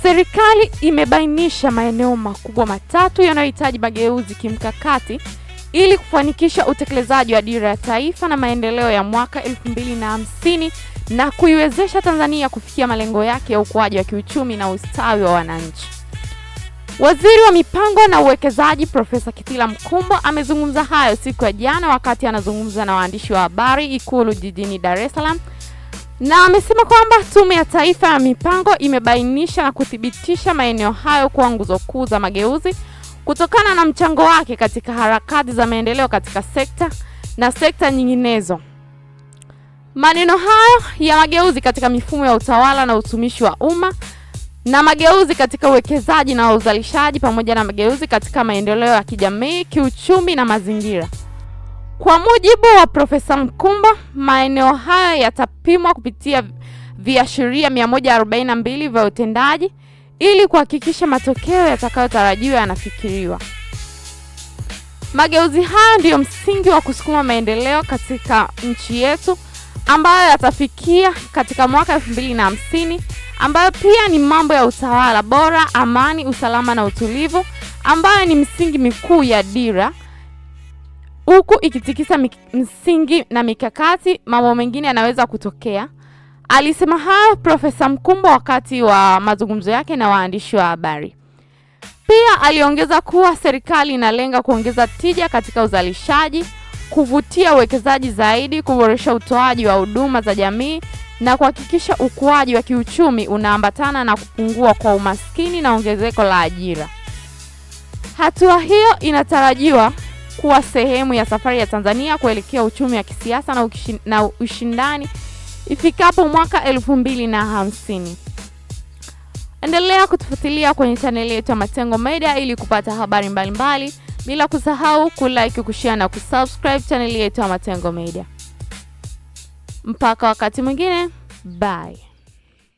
Serikali imebainisha maeneo makubwa matatu yanayohitaji mageuzi kimkakati ili kufanikisha utekelezaji wa Dira ya Taifa na Maendeleo ya mwaka 2050 na kuiwezesha Tanzania kufikia malengo yake ya ukuaji wa kiuchumi na ustawi wa wananchi. Waziri wa Mipango na Uwekezaji Profesa Kitila Mkumbo amezungumza hayo siku ya jana wakati anazungumza na waandishi wa habari Ikulu jijini Dar es Salaam, na amesema kwamba Tume ya Taifa ya Mipango imebainisha na kuthibitisha maeneo hayo kuwa nguzo kuu za mageuzi kutokana na mchango wake katika harakati za maendeleo katika sekta nyinginezo. Maneno hayo ya mageuzi katika mifumo ya utawala na utumishi wa umma na mageuzi katika uwekezaji na uzalishaji pamoja na mageuzi katika maendeleo ya kijamii, kiuchumi na mazingira. Kwa mujibu wa Profesa Mkumbo, maeneo haya yatapimwa kupitia viashiria 142 vya utendaji ili kuhakikisha matokeo yatakayotarajiwa yanafikiriwa. Mageuzi haya ndiyo msingi wa kusukuma maendeleo katika nchi yetu ambayo yatafikia katika mwaka 2050, ambayo pia ni mambo ya utawala bora, amani, usalama na utulivu, ambayo ni msingi mikuu ya dira, huku ikitikisa msingi na mikakati mambo mengine yanaweza kutokea. Alisema hayo Profesa Mkumbo wakati wa mazungumzo yake na waandishi wa habari. Pia aliongeza kuwa serikali inalenga kuongeza tija katika uzalishaji, kuvutia uwekezaji zaidi, kuboresha utoaji wa huduma za jamii na kuhakikisha ukuaji wa kiuchumi unaambatana na kupungua kwa umaskini na ongezeko la ajira. Hatua hiyo inatarajiwa kuwa sehemu ya safari ya Tanzania kuelekea uchumi wa kisiasa na ushindani ifikapo mwaka 2050. Endelea kutufuatilia kwenye channel yetu ya Matengo Media ili kupata habari mbalimbali, bila kusahau kulike, kushare na kusubscribe channel yetu ya Matengo Media. Mpaka wakati mwingine, bye.